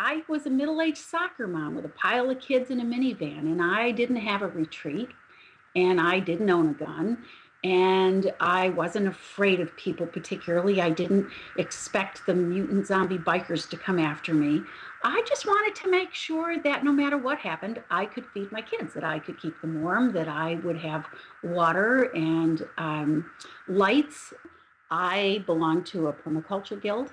I was a middle-aged soccer mom with a pile of kids in a minivan, and I didn't have a retreat, and I didn't own a gun, and I wasn't afraid of people particularly. I didn't expect the mutant zombie bikers to come after me. I just wanted to make sure that no matter what happened, I could feed my kids, that I could keep them warm, that I would have water and lights. I belong to a permaculture guild.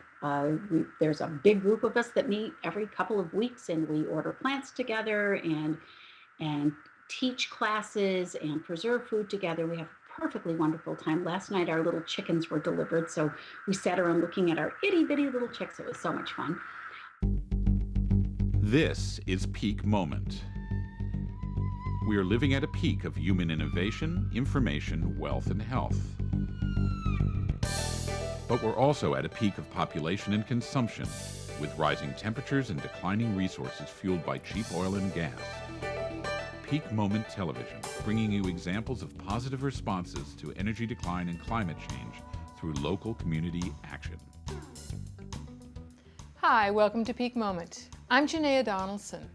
There's a big group of us that meet every couple of weeks, and we order plants together and teach classes and preserve food together. We have a perfectly wonderful time. Last night, our little chickens were delivered, so we sat around looking at our itty bitty little chicks. It was so much fun. This is Peak Moment. We are living at a peak of human innovation, information, wealth, and health. But we're also at a peak of population and consumption, with rising temperatures and declining resources fueled by cheap oil and gas. Peak Moment Television, bringing you examples of positive responses to energy decline and climate change through local community action. Hi, welcome to Peak Moment. I'm Janaea Donaldson.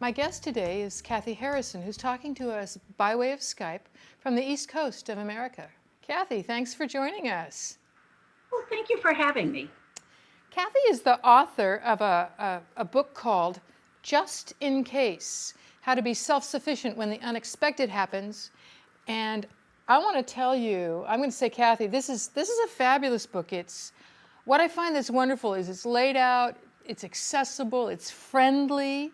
My guest today is Kathy Harrison, who's talking to us by way of Skype from the East Coast of America. Kathy, thanks for joining us. Well, thank you for having me. Kathy is the author of a book called Just in Case: How to Be Self-Sufficient When the Unexpected Happens. And I want to tell you, I'm going to say, Kathy, this is a fabulous book. What I find that's wonderful is it's laid out, it's accessible, it's friendly,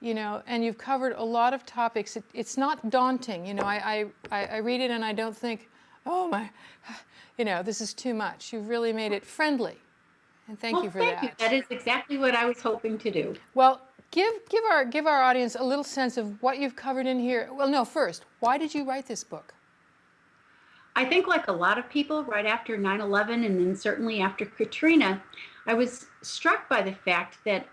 and you've covered a lot of topics. It's not daunting. I read it and I don't think, oh my, this is too much. You've really made it friendly. And thank you for that. Thank you. That is exactly what I was hoping to do. Well, give our audience a little sense of what you've covered in here. Well, no, first, why did you write this book? I think, like a lot of people, right after 9/11 and then certainly after Katrina, I was struck by the fact that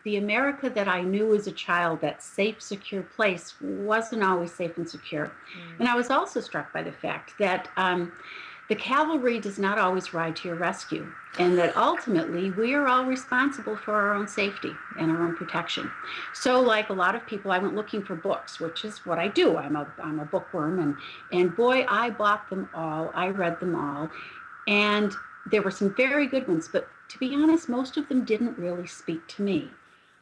the America that I knew as a child, that safe, secure place, wasn't always safe and secure. And I was also struck by the fact that the cavalry does not always ride to your rescue, and that ultimately we are all responsible for our own safety and our own protection. So, like a lot of people, I went looking for books, which is what I do. I'm a bookworm, and boy, I bought them all. I read them all, and there were some very good ones, but to be honest, most of them didn't really speak to me.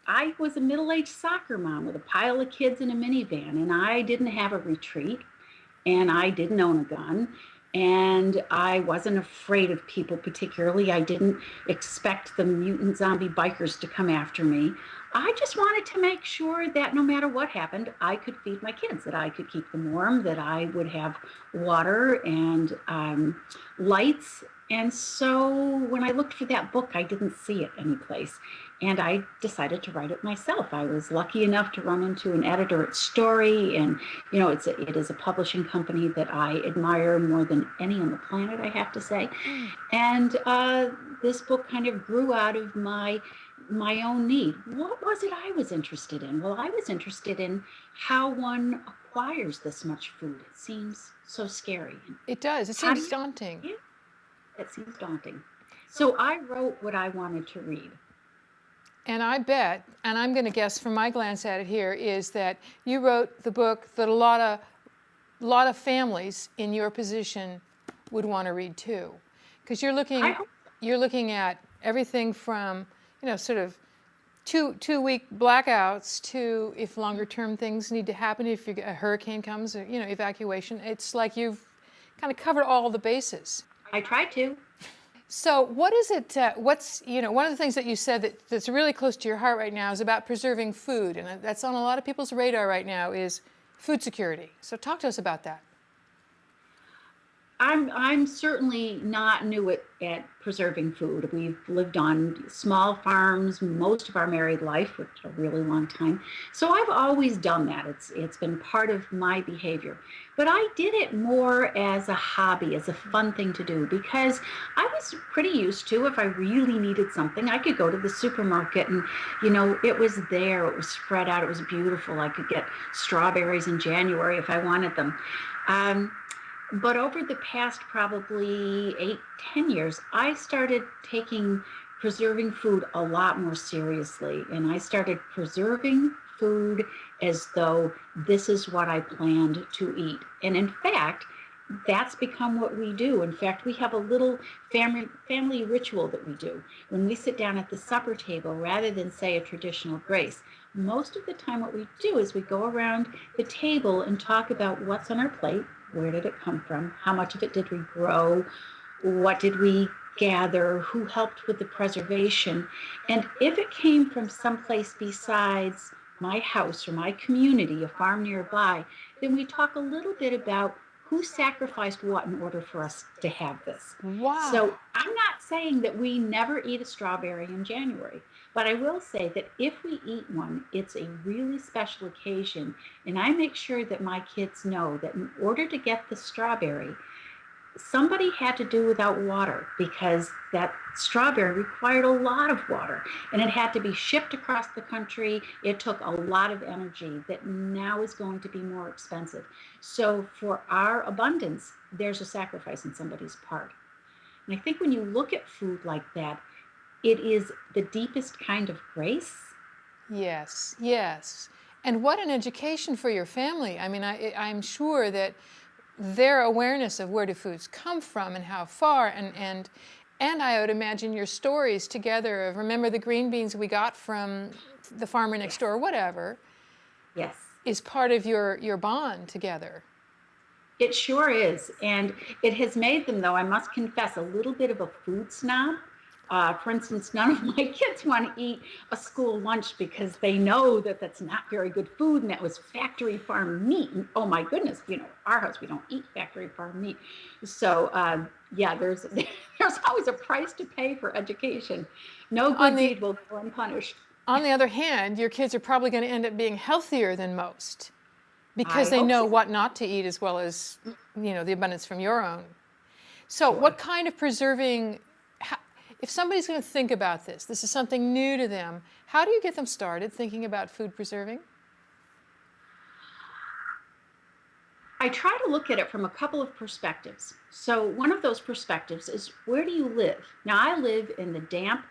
I was a middle-aged soccer mom with a pile of kids in a minivan, and I didn't have a retreat, and I didn't own a gun. And I wasn't afraid of people particularly. I didn't expect the mutant zombie bikers to come after me. I just wanted to make sure that no matter what happened, I could feed my kids, that I could keep them warm, that I would have water and lights. And so when I looked for that book, I didn't see it anyplace. And I decided to write it myself. I was lucky enough to run into an editor at Story, and it is a publishing company that I admire more than any on the planet, I have to say. And this book kind of grew out of my own need. What was it I was interested in? Well, I was interested in how one acquires this much food. It seems so scary. It does. It seems daunting. Yeah, it seems daunting. So I wrote what I wanted to read. And I bet, and I'm going to guess from my glance at it here, is that you wrote the book that a lot of families in your position would want to read too, because you're looking at everything from sort of two-week blackouts to if longer term things need to happen, if a hurricane comes, or evacuation. It's like you've kind of covered all the bases. I tried to. So what is it, one of the things that you said that's really close to your heart right now is about preserving food, and that's on a lot of people's radar right now, is food security. So talk to us about that. I'm certainly not new at preserving food. We've lived on small farms most of our married life, which is a really long time. So I've always done that. It's been part of my behavior. But I did it more as a hobby, as a fun thing to do, because I was pretty used to, if I really needed something, I could go to the supermarket and, it was there, it was spread out, it was beautiful. I could get strawberries in January if I wanted them. But over the past probably 8-10 years, I started taking preserving food a lot more seriously. And I started preserving food as though this is what I planned to eat. And in fact, that's become what we do. In fact, we have a little family ritual that we do when we sit down at the supper table rather than say a traditional grace. Most of the time, what we do is we go around the table and talk about what's on our plate, where did it come from, how much of it did we grow, what did we gather, who helped with the preservation. And if it came from someplace besides my house or my community, a farm nearby, then we talk a little bit about who sacrificed what in order for us to have this. Wow. So I'm not saying that we never eat a strawberry in January, but I will say that if we eat one, it's a really special occasion. And I make sure that my kids know that in order to get the strawberry, somebody had to do without water because that strawberry required a lot of water and it had to be shipped across the country. It took a lot of energy that now is going to be more expensive. So for our abundance, there's a sacrifice on somebody's part. And I think when you look at food like that, it is the deepest kind of grace. Yes, yes. And what an education for your family. I mean, I'm sure that their awareness of where do foods come from and how far, and I would imagine your stories together of remember the green beans we got from the farmer next door or whatever. Yes. Is part of your bond together. It sure is. And it has made them, though, I must confess, a little bit of a food snob. For instance, none of my kids want to eat a school lunch because they know that that's not very good food and that was factory farm meat. And oh my goodness, our house, we don't eat factory farm meat. So yeah, there's always a price to pay for education. No good deed will go unpunished. On the other hand, your kids are probably going to end up being healthier than most because they know what not to eat as well as, the abundance from your own. So what kind of preserving, if somebody's going to think about this is something new to them, how do you get them started thinking about food preserving? I try to look at it from a couple of perspectives. So one of those perspectives is, where do you live? Now, I live in the damp,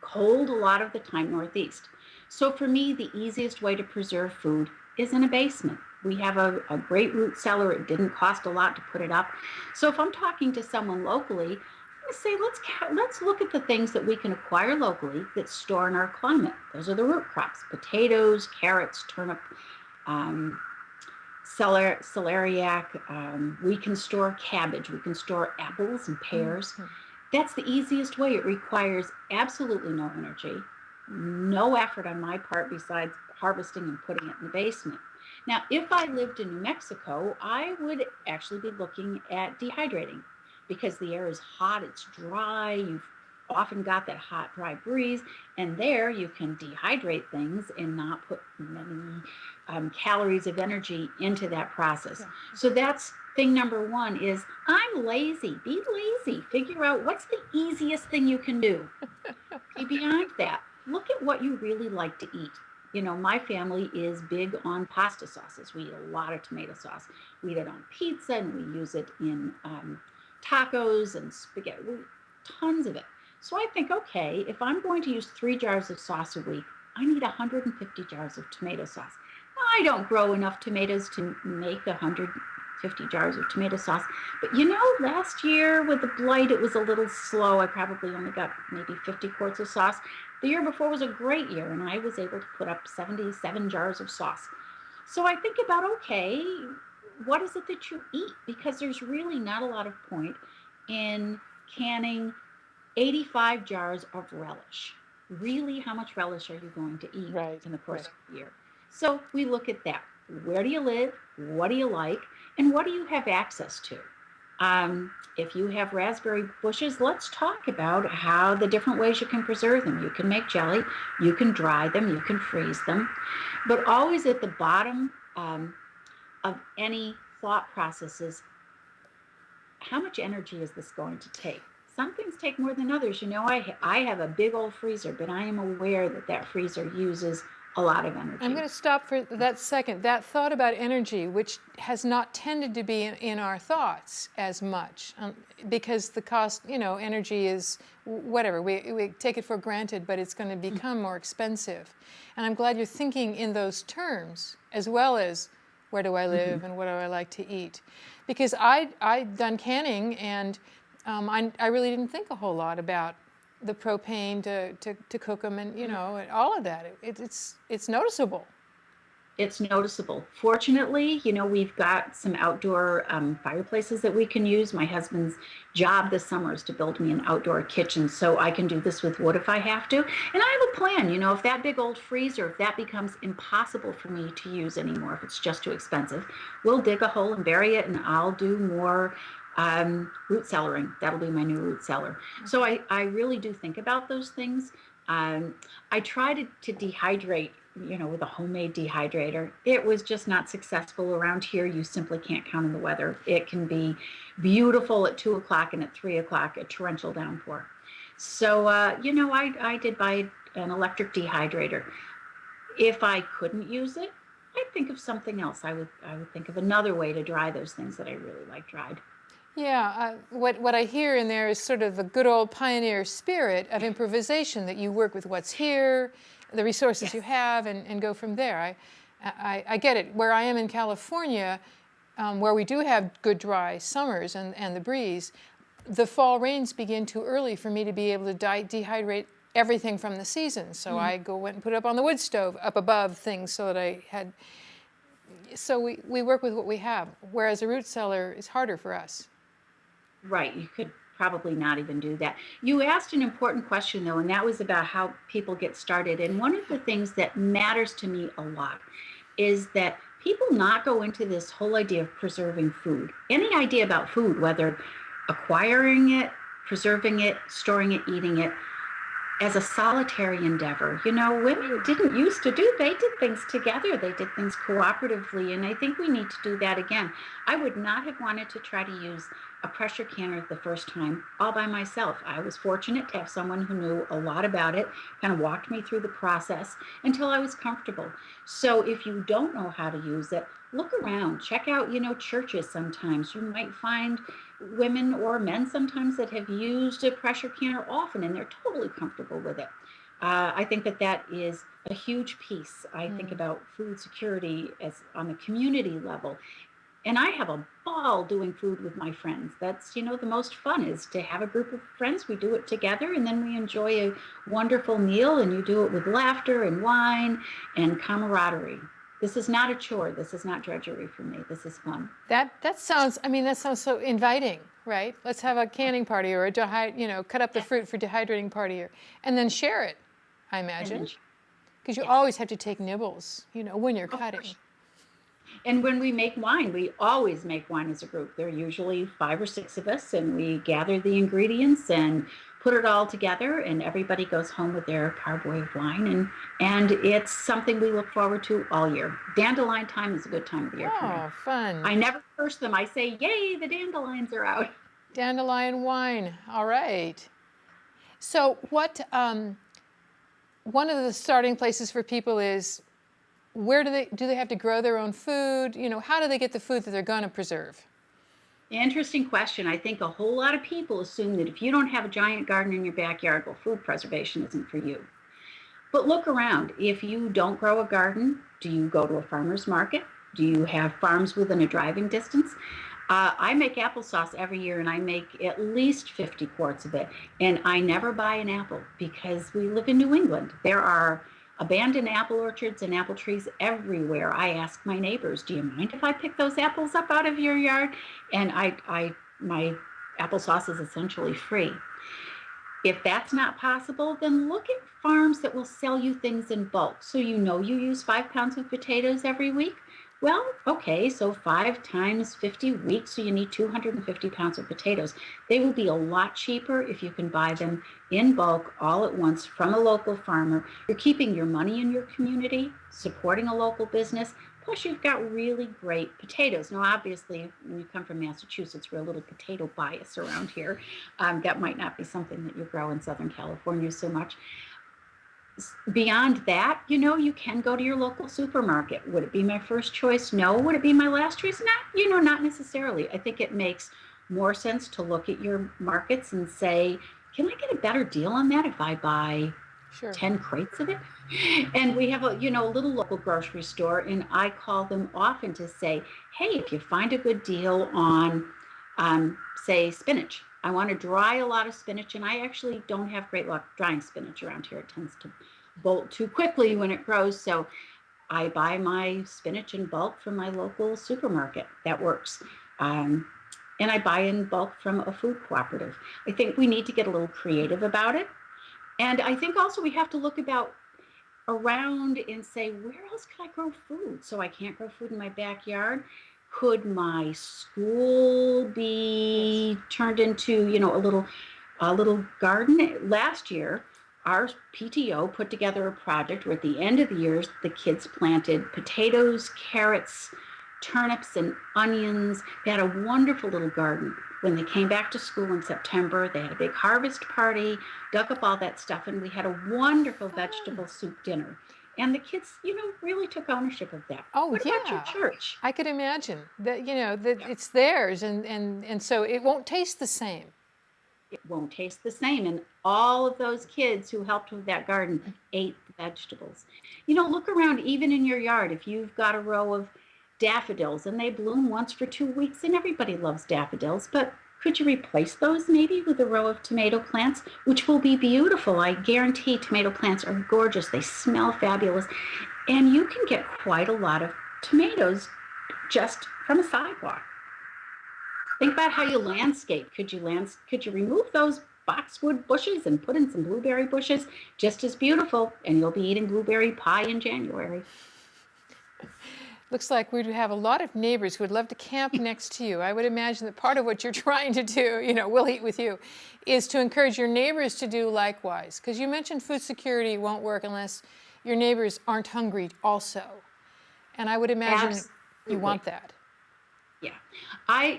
cold a lot of the time Northeast. So for me, the easiest way to preserve food is in a basement. We have a great root cellar. It didn't cost a lot to put it up. So if I'm talking to someone locally, I say, let's look at the things that we can acquire locally that store in our climate. Those are the root crops: potatoes, carrots, turnip, celeriac. We can store cabbage. We can store apples and pears. Mm-hmm. That's the easiest way. It requires absolutely no energy, no effort on my part besides harvesting and putting it in the basement. Now, if I lived in New Mexico, I would actually be looking at dehydrating, because the air is hot, it's dry, you've often got that hot, dry breeze, and there you can dehydrate things and not put many calories of energy into that process. Yeah. So that's thing number one is, I'm lazy. Be lazy. Figure out what's the easiest thing you can do. Beyond that, look at what you really like to eat. My family is big on pasta sauces. We eat a lot of tomato sauce. We eat it on pizza, and we use it in tacos and spaghetti, tons of it. So I think, okay, if I'm going to use 3 jars of sauce a week, I need 150 jars of tomato sauce. Now, I don't grow enough tomatoes to make 150 jars of tomato sauce, but last year with the blight, it was a little slow. I probably only got maybe 50 quarts of sauce. The year before was a great year, and I was able to put up 77 jars of sauce. So I think about, okay, what is it that you eat? Because there's really not a lot of point in canning 85 jars of relish. Really, how much relish are you going to eat in the course of the year? So we look at that. Where do you live? What do you like? And what do you have access to? If you have raspberry bushes, let's talk about how the different ways you can preserve them. You can make jelly, you can dry them, you can freeze them, but always at the bottom of any thought process is, how much energy is this going to take? Some things take more than others. I have a big old freezer, but I am aware that freezer uses a lot of I'm energy. going to stop for that second. That thought about energy, which has not tended to be in our thoughts as much, because the cost, energy is whatever. We take it for granted, but it's going to become more expensive. And I'm glad you're thinking in those terms, as well as where do I live and what do I like to eat. Because I'd done canning, and I really didn't think a whole lot about the propane to cook them, and and all of that. It's noticeable. It's noticeable. Fortunately, we've got some outdoor fireplaces that we can use. My husband's job this summer is to build me an outdoor kitchen, so I can do this with wood if I have to. And I have a plan, if that big old freezer, if that becomes impossible for me to use anymore, if it's just too expensive, we'll dig a hole and bury it, and I'll do more root cellaring. That'll be my new root cellar. So I really do think about those things. I tried to dehydrate, with a homemade dehydrator. It was just not successful around here. You simply can't count on the weather. It can be beautiful at 2 o'clock, and at 3 o'clock, a torrential downpour. So, I did buy an electric dehydrator. If I couldn't use it, I'd think of something else. I would think of another way to dry those things that I really like dried. Yeah, what I hear in there is sort of the good old pioneer spirit of improvisation, that you work with what's here, the resources Yes. you have, and go from there. I get it. Where I am in California, where we do have good dry summers and the breeze, the fall rains begin too early for me to be able to dehydrate everything from the season. So I went and put it up on the wood stove up above things so that I had. So we work with what we have, whereas a root cellar is harder for us. Right. You could probably not even do that. You asked an important question, though, and that was about how people get started. And one of the things that matters to me a lot is that people not go into this whole idea of preserving food. Any idea about food, whether acquiring it, preserving it, storing it, eating it, as a solitary endeavor. Women didn't used to do, they did things together, they did things cooperatively, and I think we need to do that again. I would not have wanted to try to use a pressure canner the first time all by myself. I was fortunate to have someone who knew a lot about it, kind of walked me through the process until I was comfortable. So if you don't know how to use it, look around, check out, churches sometimes. You might find women or men sometimes that have used a pressure canner often, and they're totally comfortable with it. I think that is a huge piece. I think about food security as on the community level. And I have a ball doing food with my friends. That's, the most fun is to have a group of friends. We do it together, and then we enjoy a wonderful meal, and you do it with laughter and wine and camaraderie. This is not a chore. This is not drudgery for me. This is fun. That sounds. I mean, that sounds so inviting, right? Let's have a canning party, or cut up the fruit for dehydrating party, and then share it. I imagine, because you always have to take nibbles, when you're cutting. And when we make wine, we always make wine as a group. There are usually 5 or 6 of us, and we gather the ingredients and put it all together, and everybody goes home with their carboy of wine, and it's something we look forward to all year. Dandelion time is a good time of the year for me. Oh, fun. I never curse them. I say, yay, the dandelions are out. Dandelion wine. All right. So one of the starting places for people is, where do they have to grow their own food? How do they get the food that they're going to preserve? Interesting question. I think a whole lot of people assume that if you don't have a giant garden in your backyard, well, food preservation isn't for you. But look around. If you don't grow a garden, do you go to a farmer's market? Do you have farms within a driving distance? I make applesauce every year, and I make at least 50 quarts of it. And I never buy an apple because we live in New England. There are abandoned apple orchards and apple trees everywhere. I ask my neighbors, do you mind if I pick those apples up out of your yard? And my applesauce is essentially free. If that's not possible, then look at farms that will sell you things in bulk. So you use 5 pounds of potatoes every week. Well, okay, so 5 times 50 weeks, so you need 250 pounds of potatoes. They will be a lot cheaper if you can buy them in bulk all at once from a local farmer. You're keeping your money in your community, supporting a local business, plus you've got really great potatoes. Now, obviously, when you come from Massachusetts, we're a little potato bias around here. That might not be something that you grow in Southern California so much. Beyond that, you can go to your local supermarket. Would it be my first choice? No. Would it be my last choice? Not necessarily. I think it makes more sense to look at your markets and say, can I get a better deal on that if I buy Sure. 10 crates of it? And we have a little local grocery store, and I call them often to say, hey, if you find a good deal on, say, spinach, I want to dry a lot of spinach, and I actually don't have great luck drying spinach around here. It tends to bolt too quickly when it grows. So I buy my spinach in bulk from my local supermarket. That works. And I buy in bulk from a food cooperative. I think we need to get a little creative about it. And I think also we have to look about around and say, where else could I grow food? So I can't grow food in my backyard. Could my school Yes. be turned into, a little garden? Last year, our PTO put together a project where at the end of the year, the kids planted potatoes, carrots, turnips, and onions. They had a wonderful little garden. When they came back to school in September, they had a big harvest party, dug up all that stuff, and we had a wonderful Fun. vegetable soup dinner. And the kids, really took ownership of that. Oh, What about your yeah. church? I could imagine that, that it's theirs, and so it won't taste the same. It won't taste the same. And all of those kids who helped with that garden ate the vegetables. Look around, even in your yard, if you've got a row of daffodils and they bloom once for 2 weeks, and everybody loves daffodils, but could you replace those maybe with a row of tomato plants, which will be beautiful? I guarantee tomato plants are gorgeous. They smell fabulous. And you can get quite a lot of tomatoes just from a sidewalk. Think about how you landscape. Could you remove those boxwood bushes and put in some blueberry bushes? Just as beautiful, and you'll be eating blueberry pie in January. Looks like we'd have a lot of neighbors who would love to camp next to you. I would imagine that part of what you're trying to do, we'll eat with you, is to encourage your neighbors to do likewise. Because you mentioned food security won't work unless your neighbors aren't hungry also. And I would imagine you Absolutely. want that. Yeah. I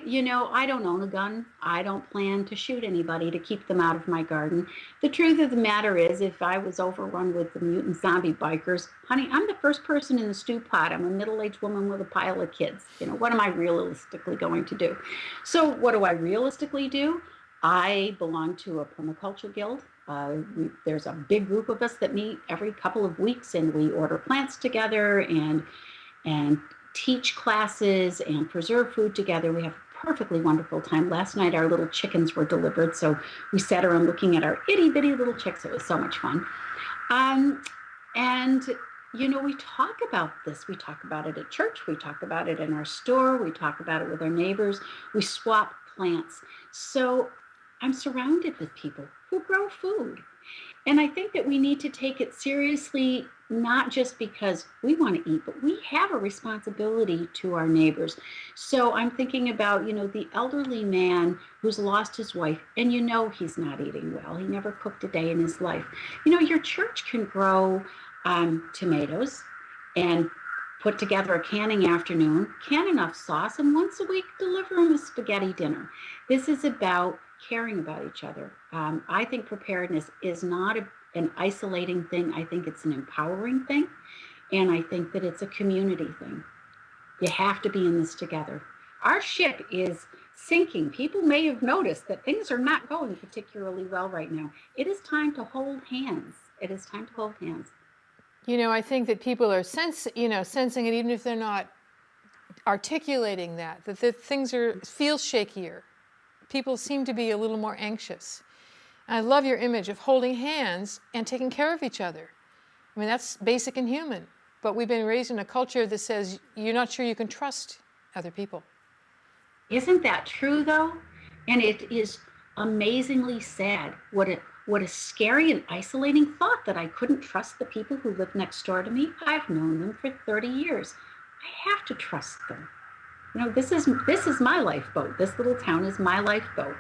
don't own a gun. I don't plan to shoot anybody to keep them out of my garden. The truth of the matter is, if I was overrun with the mutant zombie bikers, honey, I'm the first person in the stew pot. I'm a middle-aged woman with a pile of kids. What am I realistically going to do? So what do I realistically do? I belong to a permaculture guild. There's a big group of us that meet every couple of weeks, and we order plants together and teach classes and preserve food together. We have a perfectly wonderful time. Last night, our little chickens were delivered, so we sat around looking at our itty bitty little chicks. It was so much fun. And we talk about this. We talk about it at church. We talk about it in our store. We talk about it with our neighbors. We swap plants. So I'm surrounded with people who grow food. And I think that we need to take it seriously, not just because we want to eat, but we have a responsibility to our neighbors. So I'm thinking about, the elderly man who's lost his wife, and he's not eating well. He never cooked a day in his life. Your church can grow tomatoes and put together a canning afternoon, can enough sauce, and once a week deliver them a spaghetti dinner. This is about caring about each other. I think preparedness is not an isolating thing. I think it's an empowering thing. And I think that it's a community thing. You have to be in this together. Our ship is sinking. People may have noticed that things are not going particularly well right now. It is time to hold hands. It is time to hold hands. I think that people are sensing it, even if they're not articulating that the things feel shakier. People seem to be a little more anxious. And I love your image of holding hands and taking care of each other. I mean, that's basic and human. But we've been raised in a culture that says you're not sure you can trust other people. Isn't that true, though? And it is amazingly sad. What a scary and isolating thought that I couldn't trust the people who live next door to me. I've known them for 30 years. I have to trust them. This is my lifeboat. This little town is my lifeboat.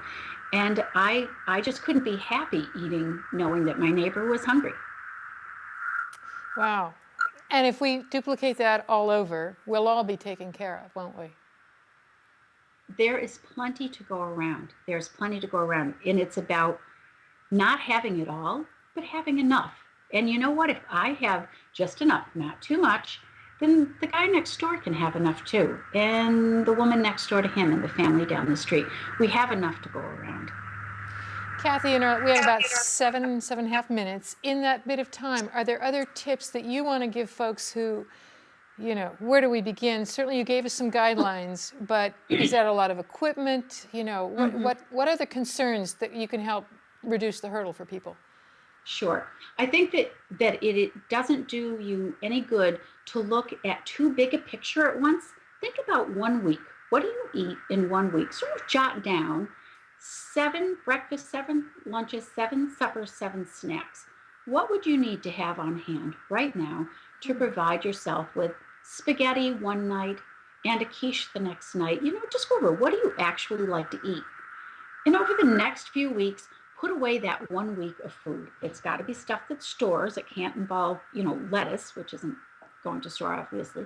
And I just couldn't be happy eating knowing that my neighbor was hungry. Wow. And if we duplicate that all over, we'll all be taken care of, won't we? There is plenty to go around. There's plenty to go around. And it's about not having it all, but having enough. And you know what? If I have just enough, not too much, then the guy next door can have enough too. And the woman next door to him and the family down the street. We have enough to go around. Kathy, we have about 7.5 minutes. In that bit of time, are there other tips that you want to give folks who, where do we begin? Certainly you gave us some guidelines, but is that a lot of equipment? What are the concerns that you can help reduce the hurdle for people? Sure. I think that it doesn't do you any good to look at too big a picture at once. Think about 1 week. What do you eat in 1 week? Sort of jot down 7 breakfasts, 7 lunches, 7 suppers, 7 snacks. What would you need to have on hand right now to provide yourself with spaghetti one night and a quiche the next night? Just go over, what do you actually like to eat? And over the next few weeks, put away that 1 week of food. It's got to be stuff that stores. It can't involve, lettuce, which isn't going to store, obviously.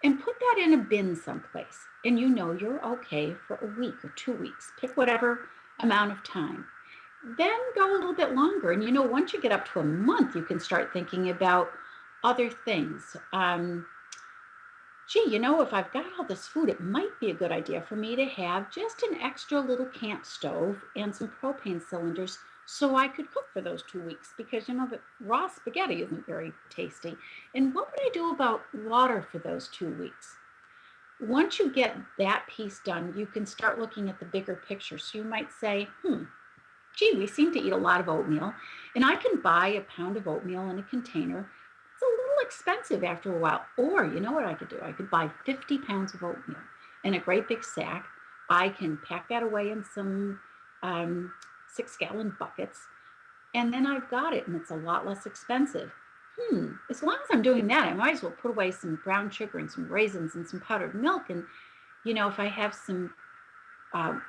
And put that in a bin someplace. And you're okay for a week or 2 weeks. Pick whatever amount of time. Then go a little bit longer. And once you get up to a month, you can start thinking about other things. If I've got all this food, it might be a good idea for me to have just an extra little camp stove and some propane cylinders so I could cook for those 2 weeks, because the raw spaghetti isn't very tasty. And what would I do about water for those 2 weeks? Once you get that piece done, you can start looking at the bigger picture. So you might say, we seem to eat a lot of oatmeal, and I can buy a pound of oatmeal in a container. It's a little expensive after a while. Or you know what I could do? I could buy 50 pounds of oatmeal in a great big sack. I can pack that away in some 6-gallon buckets, and then I've got it, and it's a lot less expensive. As long as I'm doing that, I might as well put away some brown sugar and some raisins and some powdered milk. And, if I have some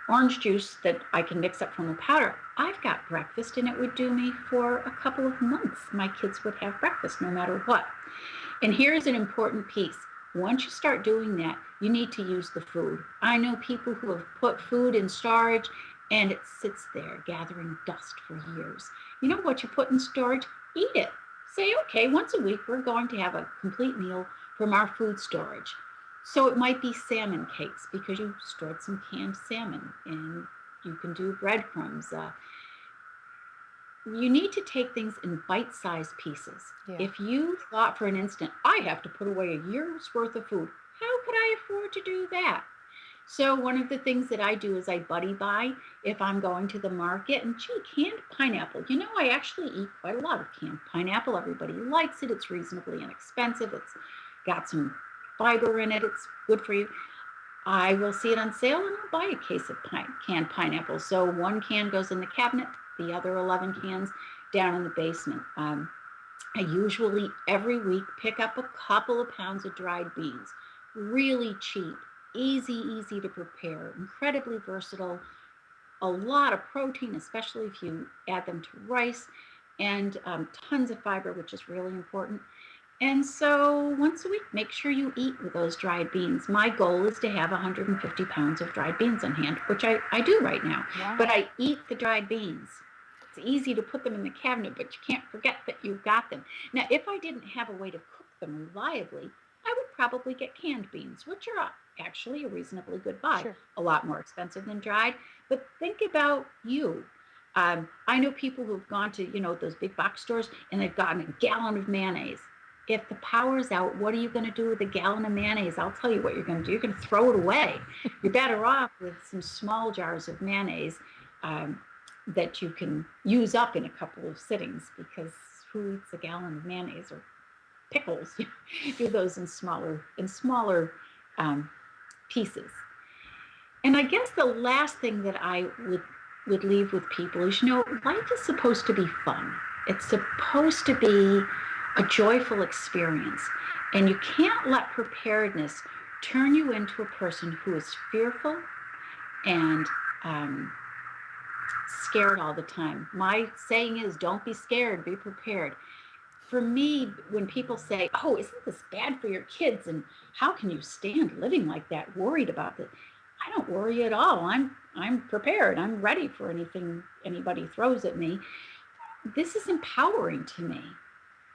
orange juice that I can mix up from the powder, I've got breakfast, and it would do me for a couple of months. My kids would have breakfast no matter what. And here's an important piece. Once you start doing that, you need to use the food. I know people who have put food in storage and it sits there gathering dust for years. You know what you put in storage? Eat it. Say, okay, once a week, we're going to have a complete meal from our food storage. So it might be salmon cakes because you stored some canned salmon, and you can do breadcrumbs. You need to take things in bite-sized pieces. Yeah. If you thought for an instant, I have to put away a year's worth of food, how could I afford to do that? So one of the things that I do is I buddy buy if I'm going to the market. And canned pineapple. I actually eat quite a lot of canned pineapple. Everybody likes it. It's reasonably inexpensive. It's got some fiber in it. It's good for you. I will see it on sale and I'll buy a case of canned pineapple. So 1 can goes in the cabinet, the other 11 cans down in the basement. I usually every week pick up a couple of pounds of dried beans. Really cheap. Easy to prepare, incredibly versatile, a lot of protein, especially if you add them to rice, and tons of fiber, which is really important. And so once a week, make sure you eat with those dried beans. My goal is to have 150 pounds of dried beans on hand, which I do right now. Wow. But I eat the dried beans. It's easy to put them in the cabinet, but you can't forget that you've got them. Now, if I didn't have a way to cook them reliably, I would probably get canned beans, which are actually a reasonably good buy. Sure. A lot more expensive than dried. But think about you. I know people who've gone to, those big box stores and they've gotten a gallon of mayonnaise. If the power's out, what are you going to do with a gallon of mayonnaise? I'll tell you what you're going to do. You're going to throw it away. You're better off with some small jars of mayonnaise that you can use up in a couple of sittings, because who eats a gallon of mayonnaise? Or pickles? Do those in smaller pieces. And I guess the last thing that I would leave with people is, life is supposed to be fun. It's supposed to be a joyful experience. And you can't let preparedness turn you into a person who is fearful and scared all the time. My saying is, don't be scared, be prepared. For me, when people say, oh, isn't this bad for your kids? And how can you stand living like that, worried about it? I don't worry at all. I'm prepared. I'm ready for anything anybody throws at me. This is empowering to me.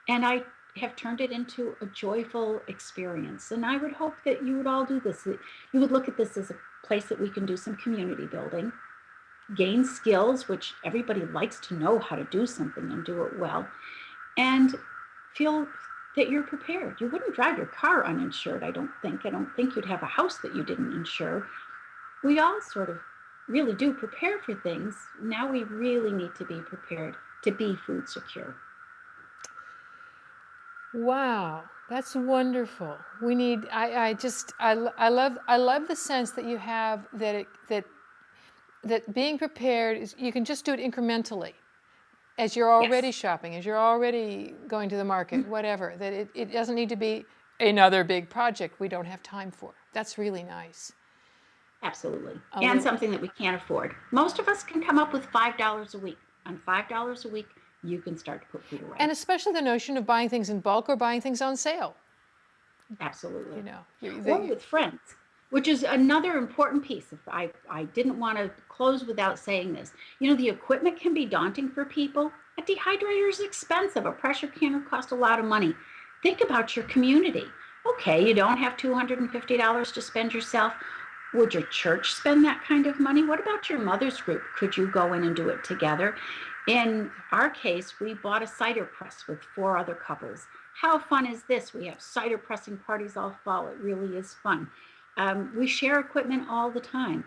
And I have turned it into a joyful experience. And I would hope that you would all do this, that you would look at this as a place that we can do some community building, gain skills, which everybody likes to know how to do something and do it well, and feel that you're prepared. You wouldn't drive your car uninsured, I don't think. I don't think you'd have a house that you didn't insure. We all sort of really do prepare for things. Now we really need to be prepared to be food secure. Wow, that's wonderful. We need. I love the sense that you have that being prepared is, you can just do it incrementally, as you're already Yes, shopping, as you're already going to the market, whatever. That it doesn't need to be another big project we don't have time for. That's really nice. absolutely. A And little. something that we can't afford. Most of us can come up with $5 a week. On $5 a week, you can start to put food away. And especially the notion of buying things in bulk or buying things on sale. Absolutely. You know, Or with friends, which is another important piece. If I didn't want to close without saying this. You know, the equipment can be daunting for people. A dehydrator is expensive. A pressure canner costs a lot of money. Think about your community. Okay, you don't have $250 to spend yourself. Would your church spend that kind of money? What about your mother's group? Could you go in and do it together? In our case, we bought a cider press with 4 other couples. How fun is this? We have cider pressing parties all fall. It really is fun. We share equipment all the time.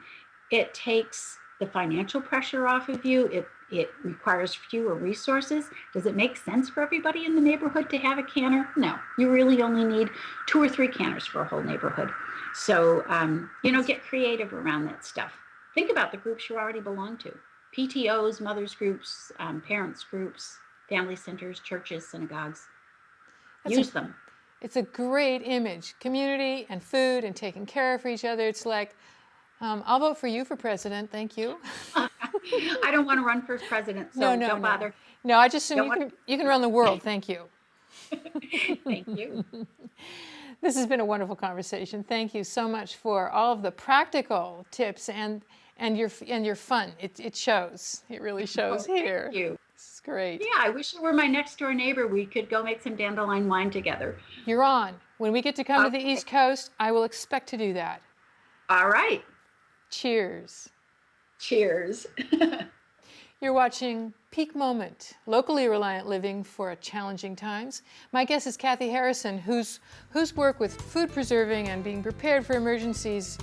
It takes the financial pressure off of you. It requires fewer resources. Does it make sense for everybody in the neighborhood to have a canner? No, you really only need 2 or 3 canners for a whole neighborhood. So, get creative around that stuff. Think about the groups you already belong to. PTOs, mothers groups, parents groups, family centers, churches, synagogues. That's a Use them. It's a great image. Community and food and taking care of each other. It's like, I'll vote for you for president. Thank you. I don't want to run for president, No, so no, don't no. bother. No, I just assume Don't you want. you can run the world. Thank you. Thank you. This has been a wonderful conversation. Thank you so much for all of the practical tips and your fun. It shows. It really shows Oh, thank here. you. This is great. Yeah, I wish you were my next door neighbor. We could go make some dandelion wine together. You're on. When we get to come to the Okay. East Coast, I will expect to do that. All right. Cheers. Cheers. You're watching Peak Moment, locally reliant living for challenging times. My guest is Kathy Harrison, whose work with food preserving and being prepared for emergencies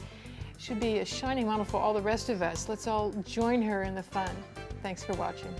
should be a shining model for all the rest of us. Let's all join her in the fun. Thanks for watching.